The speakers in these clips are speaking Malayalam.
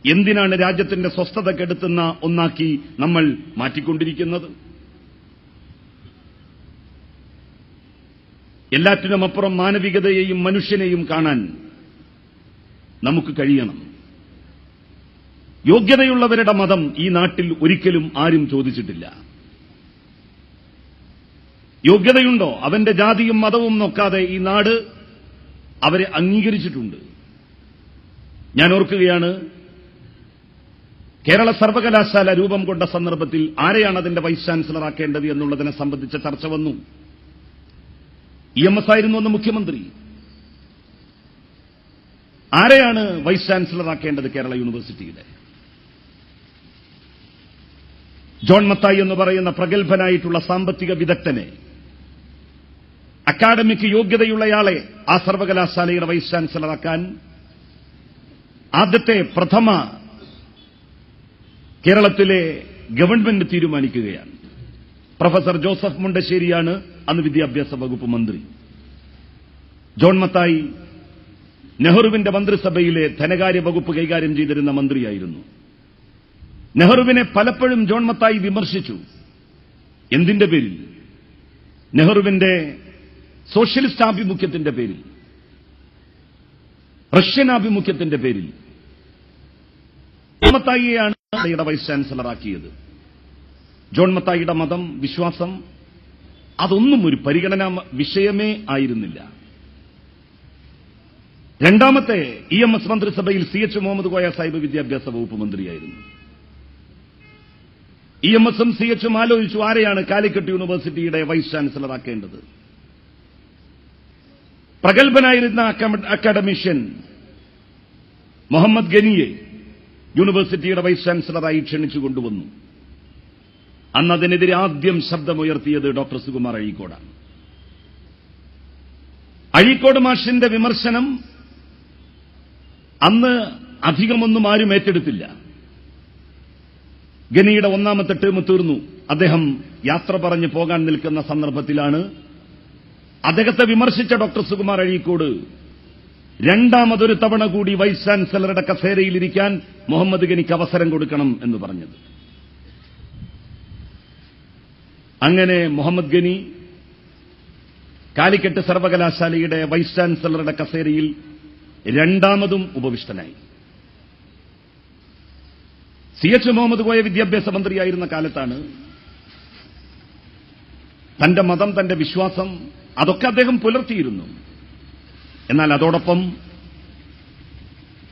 എന്തിനാണ് രാജ്യത്തിന്റെ സ്വസ്ഥത കെടുത്തുന്ന ഒന്നാക്കി നമ്മൾ മാറ്റിക്കൊണ്ടിരിക്കുന്നത്? എല്ലാറ്റിനുമപ്പുറം മാനവികതയെയും മനുഷ്യനെയും കാണാൻ നമുക്ക് കഴിയണം. യോഗ്യതയുള്ളവരുടെ മതം ഈ നാട്ടിൽ ഒരിക്കലും ആരും ചോദിച്ചിട്ടില്ല. യോഗ്യതയുണ്ടോ അവന്റെ ജാതിയും മതവും നോക്കാതെ ഈ നാട് അവരെ അംഗീകരിച്ചിട്ടുണ്ട്. ഞാൻ ഓർക്കുകയാണ്, കേരള സർവകലാശാല രൂപം കൊണ്ട സന്ദർഭത്തിൽ ആരെയാണ് അതിന്റെ വൈസ് ചാൻസലർ ആക്കേണ്ടത് എന്നുള്ളതിനെ സംബന്ധിച്ച ചർച്ച വന്നു. EMS ആയിരുന്നു അന്ന് മുഖ്യമന്ത്രി. ആരെയാണ് വൈസ് ചാൻസലർ ആക്കേണ്ടത് കേരള യൂണിവേഴ്സിറ്റിയുടെ? ജോൺ മത്തായി എന്ന് പറയുന്ന പ്രഗത്ഭനായിട്ടുള്ള സാമ്പത്തിക വിദഗ്ധനെ, അക്കാഡമിക് യോഗ്യതയുള്ളയാളെ ആ സർവകലാശാലയുടെ വൈസ് ചാൻസലറാക്കാൻ ആദ്യത്തെ പ്രഥമ കേരളത്തിലെ ഗവൺമെന്റ് തീരുമാനിക്കുകയാണ്. പ്രൊഫസർ ജോസഫ് മുണ്ടശ്ശേരിയാണ് അന്ന് വിദ്യാഭ്യാസ വകുപ്പ് മന്ത്രി. ജോൺ മത്തായി നെഹ്റുവിന്റെ മന്ത്രിസഭയിലെ ധനകാര്യ വകുപ്പ് കൈകാര്യം ചെയ്തിരുന്ന മന്ത്രിയായിരുന്നു. നെഹ്റുവിനെ പലപ്പോഴും ജോൺ മത്തായി വിമർശിച്ചു. എന്തിന്റെ പേരിൽ? നെഹ്റുവിന്റെ സോഷ്യലിസ്റ്റ് ആഭിമുഖ്യത്തിന്റെ പേരിൽ, റഷ്യൻ ആഭിമുഖ്യത്തിന്റെ പേരിൽ. ജോൺ മത്തായിയെയാണ് വൈസ് ചാൻസലറാക്കിയത്. ജോൺ മത്തായിയുടെ മതം, വിശ്വാസം അതൊന്നും ഒരു പരിഗണനാ വിഷയമേ ആയിരുന്നില്ല. രണ്ടാമത്തെ EMS മന്ത്രിസഭയിൽ CH മുഹമ്മദ് കോയ സാഹിബ് വിദ്യാഭ്യാസ വകുപ്പ് മന്ത്രിയായിരുന്നു. EMSഉം CHഉം ആലോചിച്ചു ആരെയാണ് കാലിക്കറ്റ് യൂണിവേഴ്സിറ്റിയുടെ വൈസ് ചാൻസലറാക്കേണ്ടത്. പ്രഗത്ഭനായിരുന്ന അക്കാഡമിഷ്യൻ മുഹമ്മദ് ഗനിയെ യൂണിവേഴ്സിറ്റിയുടെ വൈസ് ചാൻസലറായി ക്ഷണിച്ചു കൊണ്ടുവന്നു. അന്ന് അതിനെതിരെ ആദ്യം ശബ്ദമുയർത്തിയത് ഡോക്ടർ സുകുമാർ അഴീക്കോടാണ്. അഴീക്കോട് മാഷിന്റെ വിമർശനം അന്ന് അധികമൊന്നും ആരും ഏറ്റെടുത്തില്ല. ഗനിയുടെ ഒന്നാമത്തെ ടേം തീർന്നു. അദ്ദേഹം യാത്ര പറഞ്ഞ് പോകാൻ നിൽക്കുന്ന സന്ദർഭത്തിലാണ് അദ്ദേഹത്തെ വിമർശിച്ച ഡോക്ടർ സുകുമാർ അഴീക്കോട് രണ്ടാമതൊരു തവണ കൂടി വൈസ് ചാൻസലറുടെ കസേരയിലിരിക്കാൻ മുഹമ്മദ് ഗനിക്ക് അവസരം കൊടുക്കണം എന്ന് പറഞ്ഞത്. അങ്ങനെ മുഹമ്മദ് ഗനി കാലിക്കറ്റ് സർവകലാശാലയുടെ വൈസ് ചാൻസലറുടെ കസേരയിൽ രണ്ടാമതും ഉപവിഷ്ടനായി. CH മുഹമ്മദ് കോയ വിദ്യാഭ്യാസ മന്ത്രിയായിരുന്ന കാലത്താണ് തന്റെ മതം, തന്റെ വിശ്വാസം അതൊക്കെ അദ്ദേഹം പുലർത്തിയിരുന്നു. എന്നാൽ അതോടൊപ്പം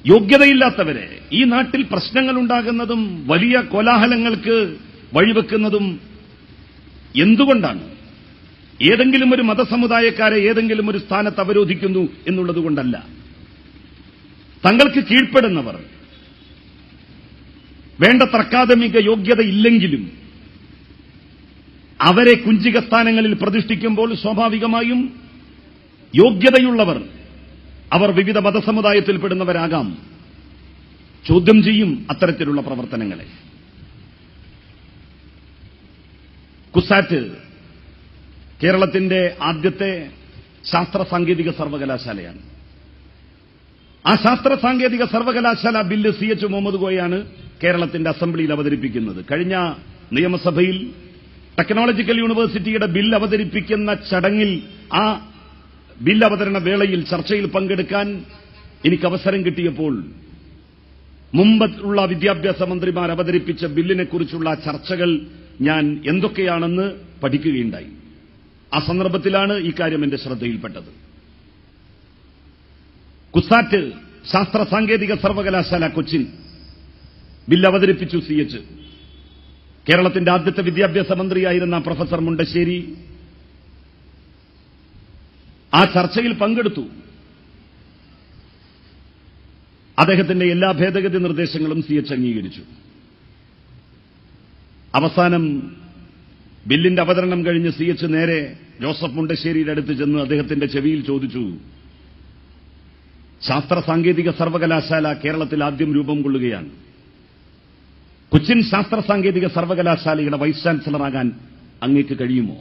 യോഗ്യതയില്ലാത്തവരെ, ഈ നാട്ടിൽ പ്രശ്നങ്ങളുണ്ടാകുന്നതും വലിയ കോലാഹലങ്ങൾക്ക് വഴിവെക്കുന്നതും എന്തുകൊണ്ടാണ്? ഏതെങ്കിലും ഒരു മതസമുദായക്കാരെ ഏതെങ്കിലും ഒരു സ്ഥാനത്ത് അവരോധിക്കുന്നു എന്നുള്ളതുകൊണ്ടല്ല. തങ്ങൾക്ക് കീഴ്പ്പെടുന്നവർ വേണ്ടത്ര അക്കാദമിക യോഗ്യതയില്ലെങ്കിലും അവരെ കുഞ്ചിക സ്ഥാനങ്ങളിൽ പ്രതിഷ്ഠിക്കുമ്പോൾ സ്വാഭാവികമായും യോഗ്യതയുള്ളവർ, അവർ വിവിധ മതസമുദായത്തിൽപ്പെടുന്നവരാകാം, ചോദ്യം ചെയ്യും അത്തരത്തിലുള്ള പ്രവർത്തനങ്ങളെ. കുസാറ്റ് കേരളത്തിന്റെ ആദ്യത്തെ ശാസ്ത്ര സാങ്കേതിക സർവകലാശാലയാണ്. ആ ശാസ്ത്ര സാങ്കേതിക സർവകലാശാല ബില്ല് CH മുഹമ്മദ് കോയാണ് കേരളത്തിന്റെ അസംബ്ലിയിൽ അവതരിപ്പിക്കുന്നത്. കഴിഞ്ഞ നിയമസഭയിൽ ടെക്നോളജിക്കൽ യൂണിവേഴ്സിറ്റിയുടെ ബിൽ അവതരിപ്പിക്കുന്ന ചടങ്ങിൽ, ആ ബിൽ അവതരണ വേളയിൽ ചർച്ചയിൽ പങ്കെടുക്കാൻ എനിക്ക് അവസരം കിട്ടിയപ്പോൾ മുമ്പുള്ള വിദ്യാഭ്യാസ മന്ത്രിമാർ അവതരിപ്പിച്ച ബില്ലിനെക്കുറിച്ചുള്ള ചർച്ചകൾ ഞാൻ എന്തൊക്കെയാണെന്ന് പഠിക്കുകയുണ്ടായി. ആ സന്ദർഭത്തിലാണ് ഈ കാര്യം എന്റെ ശ്രദ്ധയിൽപ്പെട്ടത്. കുസാറ്റ് ശാസ്ത്ര സാങ്കേതിക സർവകലാശാല കൊച്ചിൻ ബിൽ അവതരിപ്പിച്ചു CH. കേരളത്തിന്റെ ആദ്യത്തെ വിദ്യാഭ്യാസ മന്ത്രിയായിരുന്ന പ്രൊഫസർ മുണ്ടശ്ശേരി ആ ചർച്ചയിൽ പങ്കെടുത്തു. അദ്ദേഹത്തിന്റെ എല്ലാ ഭേദഗതി നിർദ്ദേശങ്ങളും CH അംഗീകരിച്ചു. അവസാനം ബില്ലിന്റെ അവതരണം കഴിഞ്ഞ് CH നേരെ ജോസഫ് മുണ്ടശ്ശേരിയുടെ അടുത്ത് ചെന്ന് അദ്ദേഹത്തിന്റെ ചെവിയിൽ ചോദിച്ചു, ശാസ്ത്ര സാങ്കേതിക സർവകലാശാല കേരളത്തിൽ ആദ്യം രൂപം കൊള്ളുകയാണ്. കൊച്ചിൻ ശാസ്ത്ര സാങ്കേതിക സർവകലാശാലയുടെ വൈസ് ചാൻസലറാകാൻ അങ്ങേക്ക് കഴിയുമോ?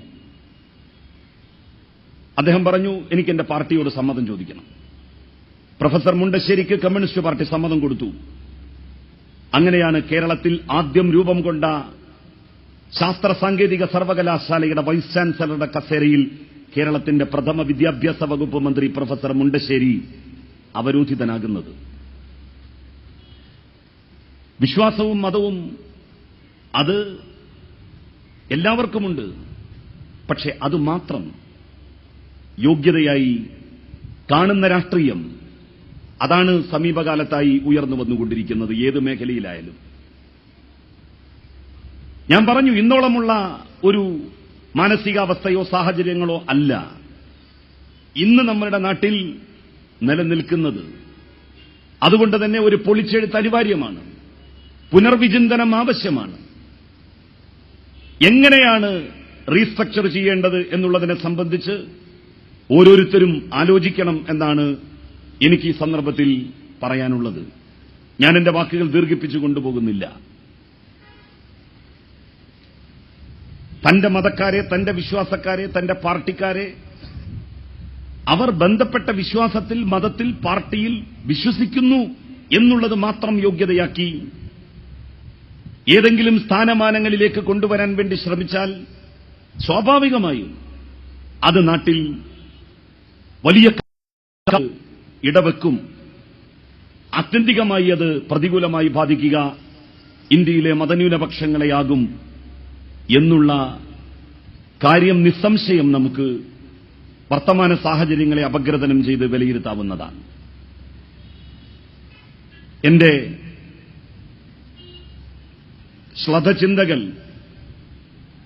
അദ്ദേഹം പറഞ്ഞു, എനിക്ക് എന്റെ പാർട്ടിയോട് സമ്മതം ചോദിക്കണം. പ്രൊഫസർ മുണ്ടശ്ശേരിക്ക് കമ്മ്യൂണിസ്റ്റ് പാർട്ടി സമ്മതം കൊടുത്തു. അങ്ങനെയാണ് കേരളത്തിൽ ആദ്യം രൂപം കൊണ്ട ശാസ്ത്ര സാങ്കേതിക സർവകലാശാലയുടെ വൈസ് ചാൻസലറുടെ കസേരയിൽ കേരളത്തിന്റെ പ്രഥമ വിദ്യാഭ്യാസ വകുപ്പ് മന്ത്രി പ്രൊഫസർ മുണ്ടശ്ശേരി അവരോധിതനാകുന്നത്. വിശ്വാസവും മതവും അത് എല്ലാവർക്കുമുണ്ട്. പക്ഷെ അതുമാത്രം യോഗ്യതയായി കാണുന്ന രാഷ്ട്രീയം, അതാണ് സമീപകാലത്തായി ഉയർന്നു വന്നുകൊണ്ടിരിക്കുന്നത് ഏത് മേഖലയിലായാലും. ഞാൻ പറഞ്ഞു, ഇന്നോളമുള്ള ഒരു മാനസികാവസ്ഥയോ സാഹചര്യങ്ങളോ അല്ല ഇന്ന് നമ്മുടെ നാട്ടിൽ നിലനിൽക്കുന്നത്. അതുകൊണ്ട് തന്നെ ഒരു പൊളിച്ചെഴുത്ത് അനിവാര്യമാണ്, പുനർവിചിന്തനം ആവശ്യമാണ്. എങ്ങനെയാണ് റീസ്ട്രക്ചർ ചെയ്യേണ്ടത് എന്നുള്ളതിനെ സംബന്ധിച്ച് ഓരോരുത്തരും ആലോചിക്കണം എന്നാണ് എനിക്ക് ഈ സന്ദർഭത്തിൽ പറയാനുള്ളത്. ഞാൻ എന്റെ വാക്കുകൾ ദീർഘിപ്പിച്ചു കൊണ്ടുപോകുന്നില്ല. തന്റെ മതക്കാരെ, തന്റെ വിശ്വാസക്കാരെ, തന്റെ പാർട്ടിക്കാരെ അവർ ബന്ധപ്പെട്ട വിശ്വാസത്തിൽ, മതത്തിൽ, പാർട്ടിയിൽ വിശ്വസിക്കുന്നു എന്നുള്ളത് മാത്രം യോഗ്യതയാക്കി ഏതെങ്കിലും സ്ഥാനമാനങ്ങളിലേക്ക് കൊണ്ടുവരാൻ വേണ്ടി ശ്രമിച്ചാൽ സ്വാഭാവികമായും അത് നാട്ടിൽ വലിയ ഇടവെക്കും. ആത്യന്തികമായി അത് പ്രതികൂലമായി ബാധിക്കുക ഇന്ത്യയിലെ മതന്യൂനപക്ഷങ്ങളെയാകും എന്നുള്ള കാര്യം നിസ്സംശയം നമുക്ക് വർത്തമാന സാഹചര്യങ്ങളെ അപഗ്രഥനം ചെയ്ത് വിലയിരുത്താവുന്നതാണ്. എന്റെ ശ്ലഥചിന്തകൾ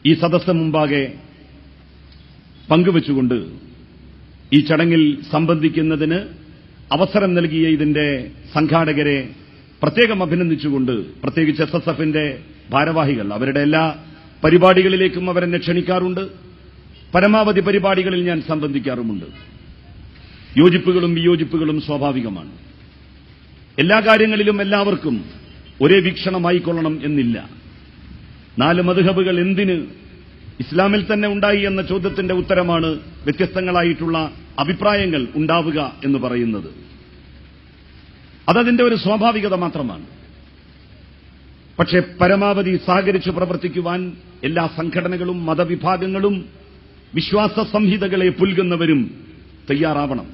ഈ സദസ്സ് മുമ്പാകെ പങ്കുവച്ചുകൊണ്ട് ഈ ചടങ്ങിൽ സംബന്ധിക്കുന്നതിന് അവസരം നൽകിയ ഇതിന്റെ സംഘാടകരെ പ്രത്യേകം അഭിനന്ദിച്ചുകൊണ്ട്, പ്രത്യേകിച്ച് SSFന്റെ ഭാരവാഹികൾ, അവരുടെ എല്ലാ പരിപാടികളിലേക്കും അവരെന്നെ ക്ഷണിക്കാറുണ്ട്. പരമാവധി പരിപാടികളിൽ ഞാൻ സംബന്ധിക്കാറുമുണ്ട്. യോജിപ്പുകളും വിയോജിപ്പുകളും സ്വാഭാവികമാണ്. എല്ലാ കാര്യങ്ങളിലും എല്ലാവർക്കും ഒരേ വീക്ഷണമായിക്കൊള്ളണം എന്നില്ല. 4 മദ്ഹബുകൾ എന്തിന് ഇസ്ലാമിൽ തന്നെ ഉണ്ടായി എന്ന ചോദ്യത്തിന്റെ ഉത്തരമാണ് വ്യത്യസ്തങ്ങളായിട്ടുള്ള അഭിപ്രായങ്ങൾ ഉണ്ടാവുക എന്ന് പറയുന്നത്. അതതിന്റെ ഒരു സ്വാഭാവികത മാത്രമാണ്. പക്ഷേ പരമാവധി സഹകരിച്ച് പ്രവർത്തിക്കുവാൻ എല്ലാ സംഘടനകളും മതവിഭാഗങ്ങളും വിശ്വാസ സംഹിതകളെ പുൽകുന്നവരും തയ്യാറാവണം.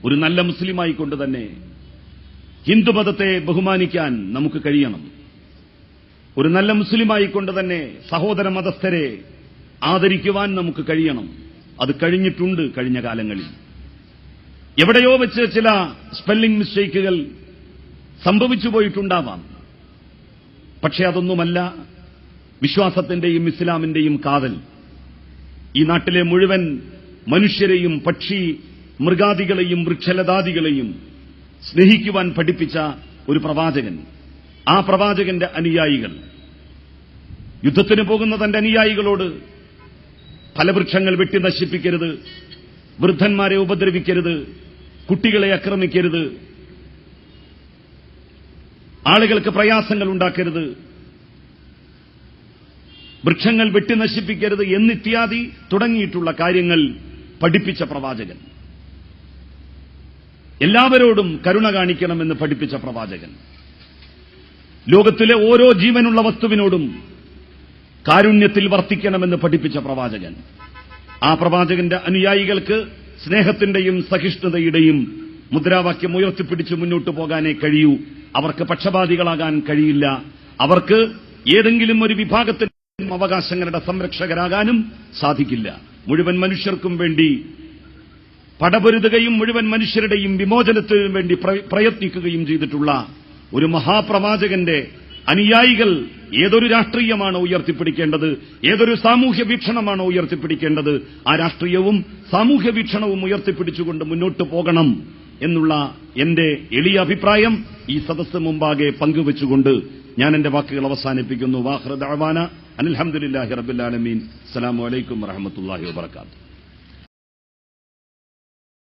ഒരു നല്ല മുസ്ലിമായിക്കൊണ്ട് തന്നെ ഹിന്ദുമതത്തെ ബഹുമാനിക്കാൻ നമുക്ക് കഴിയണം. ഒരു നല്ല മുസ്ലിമായിക്കൊണ്ട് തന്നെ സഹോദര മതസ്ഥരെ ആദരിക്കുവാൻ നമുക്ക് കഴിയണം. അത് കഴിഞ്ഞിട്ടുണ്ട് കഴിഞ്ഞ കാലങ്ങളിൽ. എവിടെയോ വെച്ച് ചില സ്പെല്ലിംഗ് മിസ്റ്റേക്കുകൾ സംഭവിച്ചു പോയിട്ടുണ്ടാവാം. പക്ഷെ അതൊന്നുമല്ല വിശ്വാസത്തിന്റെയും ഇസ്ലാമിന്റെയും കാതൽ. ഈ നാട്ടിലെ മുഴുവൻ മനുഷ്യരെയും പക്ഷി മൃഗാദികളെയും വൃക്ഷലതാദികളെയും സ്നേഹിക്കുവാൻ പഠിപ്പിച്ച ഒരു പ്രവാചകൻ, ആ പ്രവാചകന്റെ അനുയായികൾ യുദ്ധത്തിന് പോകുന്ന തന്റെ അനുയായികളോട് ഫലവൃക്ഷങ്ങൾ വെട്ടി നശിപ്പിക്കരുത്, വൃദ്ധന്മാരെ ഉപദ്രവിക്കരുത്, കുട്ടികളെ ആക്രമിക്കരുത്, ആളുകൾക്ക് പ്രയാസങ്ങൾ ഉണ്ടാക്കരുത്, വൃക്ഷങ്ങൾ വെട്ടി നശിപ്പിക്കരുത് എന്നിത്യാദി തുടങ്ങിയിട്ടുള്ള കാര്യങ്ങൾ പഠിപ്പിച്ച പ്രവാചകൻ. എല്ലാവരോടും കരുണ കാണിക്കണമെന്ന് പഠിപ്പിച്ച പ്രവാചകൻ. ലോകത്തിലെ ഓരോ ജീവനുള്ള വസ്തുവിനോടും കാരുണ്യത്തിൽ വർത്തിക്കണമെന്ന് പഠിപ്പിച്ച പ്രവാചകൻ. ആ പ്രവാചകന്റെ അനുയായികൾക്ക് സ്നേഹത്തിന്റെയും സഹിഷ്ണുതയുടെയും മുദ്രാവാക്യം ഉയർത്തിപ്പിടിച്ച് മുന്നോട്ടു പോകാനേ കഴിയൂ. അവർക്ക് പക്ഷപാതികളാകാൻ കഴിയില്ല. അവർക്ക് ഏതെങ്കിലും ഒരു വിഭാഗത്തിന്റെ അവകാശങ്ങളുടെ സംരക്ഷകരാകാനും സാധിക്കില്ല. മുഴുവൻ മനുഷ്യർക്കും വേണ്ടി പടപൊരുതുകയും മുഴുവൻ മനുഷ്യരുടെയും വിമോചനത്തിനു വേണ്ടി പ്രയത്നിക്കുകയും ചെയ്തിട്ടുള്ള ഒരു മഹാപ്രവാചകന്റെ അനുയായികൾ ഏതൊരു രാഷ്ട്രീയമാണോ ഉയർത്തിപ്പിടിക്കേണ്ടത്, ഏതൊരു സാമൂഹ്യ വീക്ഷണമാണോ ഉയർത്തിപ്പിടിക്കേണ്ടത്, ആ രാഷ്ട്രീയവും സാമൂഹ്യ വീക്ഷണവും ഉയർത്തിപ്പിടിച്ചുകൊണ്ട് മുന്നോട്ടു പോകണം എന്നുള്ള എന്റെ എളിയ അഭിപ്രായം ഈ സദസ്സ് മുമ്പാകെ പങ്കുവച്ചുകൊണ്ട് ഞാൻ എന്റെ വാക്കുകൾ അവസാനിപ്പിക്കുന്നു. വാഖിറു ദഅവാന അനിൽ ഹംദുലില്ലാഹി റബ്ബിൽ ആലമീൻ. അസ്സലാമു അലൈക്കും വറഹ്മത്തുള്ളാഹി വബറകാതുഹു.